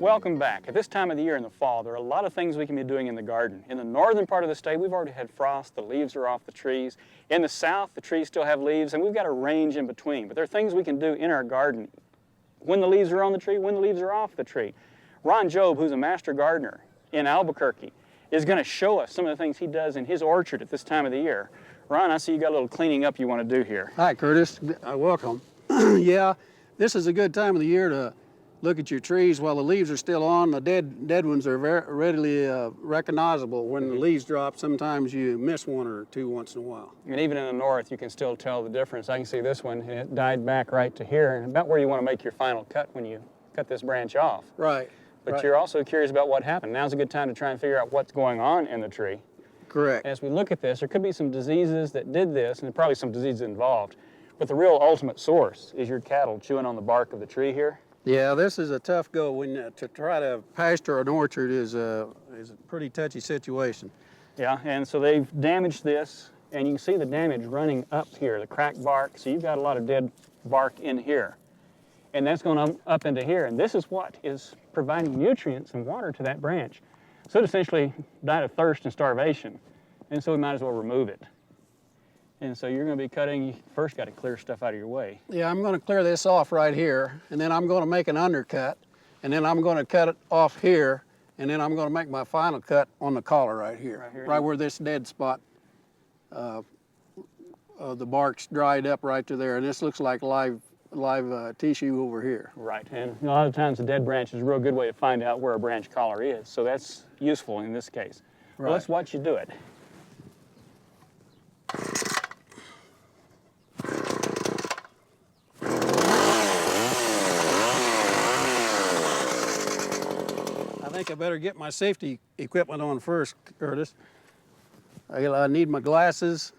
Welcome back. At this time of the year in the fall, there are a lot of things we can be doing in the garden. In the northern part of the state, we've already had frost, the leaves are off the trees. In the south, the trees still have leaves, and we've got a range in between. But there are things we can do in our garden when the leaves are on the tree, when the leaves are off the tree. Ron Jobe, who's a master gardener in Albuquerque, is going to show us some of the things he does in his orchard at this time of the year. Ron, I see you got a little cleaning up you want to do here. Hi, Curtis. Welcome. Yeah, this is a good time of the year to look at your trees while the leaves are still on. The dead ones are very readily recognizable. When the leaves drop, sometimes you miss one or two once in a while. And even in the north, you can still tell the difference. I can see this one, it died back right to here, and about where you want to make your final cut when you cut this branch off. Right. But you're also curious about what happened. Now's a good time to try and figure out what's going on in the tree. Correct. As we look at this, there could be some diseases that did this, and probably some diseases involved. But the real ultimate source is your cattle chewing on the bark of the tree here. Yeah, this is a tough go. When to try to pasture an orchard is a pretty touchy situation. Yeah, and so they've damaged this, and you can see the damage running up here, the cracked bark. So you've got a lot of dead bark in here. And that's going up into here, and this is what is providing nutrients and water to that branch. So it essentially died of thirst and starvation, and so we might as well remove it. And so you're going to be cutting, you first got to clear stuff out of your way. Yeah, I'm going to clear this off right here, and then I'm going to make an undercut, and then I'm going to cut it off here, and then I'm going to make my final cut on the collar right here, right where this dead spot, the bark's dried up right to there, and this looks like live tissue over here. Right, and a lot of times a dead branch is a real good way to find out where a branch collar is, so that's useful in this case. Right. Well, let's watch you do it. I think I better get my safety equipment on first, Curtis. I need my glasses.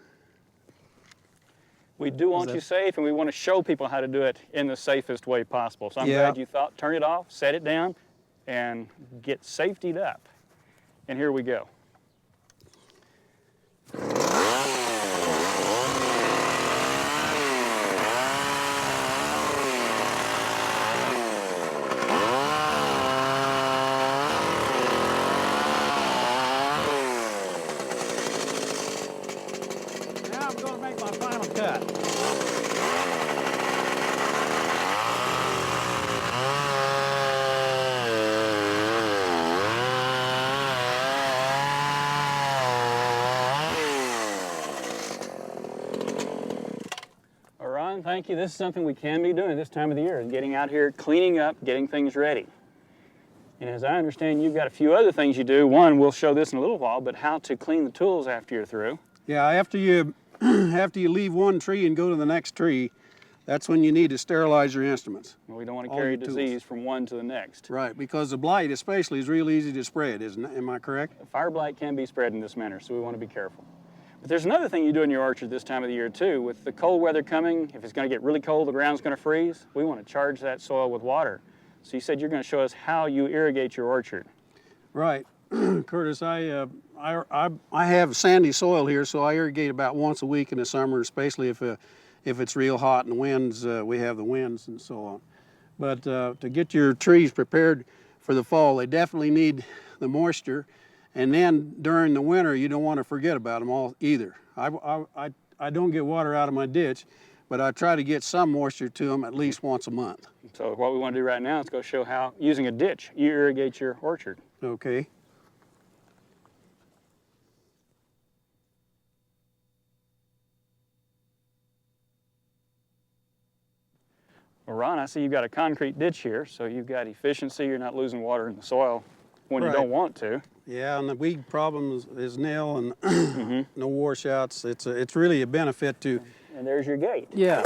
We do want you safe, and we want to show people how to do it in the safest way possible. So I'm glad you thought, turn it off, set it down, and get safetied up. And here we go. Now I'm going to make my final cut. Ron, thank you. This is something we can be doing this time of the year, getting out here, cleaning up, getting things ready. And as I understand, you've got a few other things you do. One, we'll show this in a little while, but how to clean the tools after you're through. Yeah, after you leave one tree and go to the next tree, that's when you need to sterilize your instruments. Well, we don't want to carry disease from one to the next. Right, because the blight especially is real easy to spread, isn't it? Am I correct? Fire blight can be spread in this manner, so we want to be careful. But there's another thing you do in your orchard this time of the year too. With the cold weather coming, if it's going to get really cold, the ground's going to freeze, we want to charge that soil with water. So you said you're going to show us how you irrigate your orchard. Right. Curtis, I have sandy soil here, so I irrigate about once a week in the summer, especially if it's real hot and winds, we have the winds and so on. But to get your trees prepared for the fall, they definitely need the moisture. And then during the winter, you don't want to forget about them all either. I don't get water out of my ditch, but I try to get some moisture to them at least once a month. So what we want to do right now is go show how, using a ditch, you irrigate your orchard. Okay. Well, Ron, I see you've got a concrete ditch here, so you've got efficiency. You're not losing water in the soil when you don't want to. Yeah, and the weed problem is nil, and no washouts. It's really a benefit to. And there's your gate. Yeah.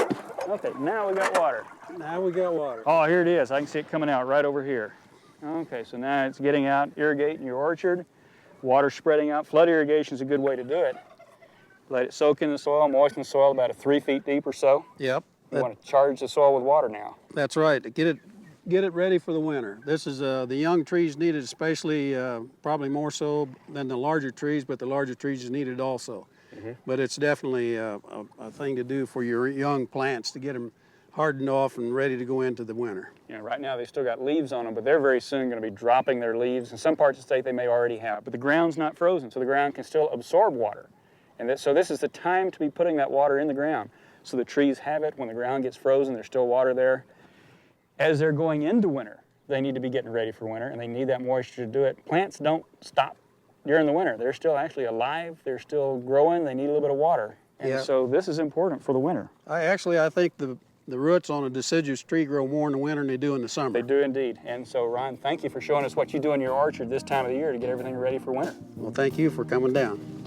Okay, now we got water. Now we got water. Oh, here it is. I can see it coming out right over here. Okay, so now it's getting out, irrigating your orchard. Water spreading out. Flood irrigation is a good way to do it. Let it soak in the soil, moisten the soil about 3 feet deep or so. Yep. You want to charge the soil with water now. That's right. To get it ready for the winter. This is the young trees need it especially, probably more so than the larger trees, but the larger trees is needed also. But it's definitely a thing to do for your young plants to get them hardened off and ready to go into the winter. You know, right now they still got leaves on them, but they're very soon going to be dropping their leaves. In some parts of the state they may already have, but the ground's not frozen, so the ground can still absorb water. And so this is the time to be putting that water in the ground. So the trees have it. When the ground gets frozen, there's still water there. As they're going into winter, they need to be getting ready for winter, and they need that moisture to do it. Plants don't stop during the winter. They're still actually alive. They're still growing. They need a little bit of water. And so this is important for the winter. I think the roots on a deciduous tree grow more in the winter than they do in the summer. They do indeed. And so, Ron, thank you for showing us what you do in your orchard this time of the year to get everything ready for winter. Well, thank you for coming down.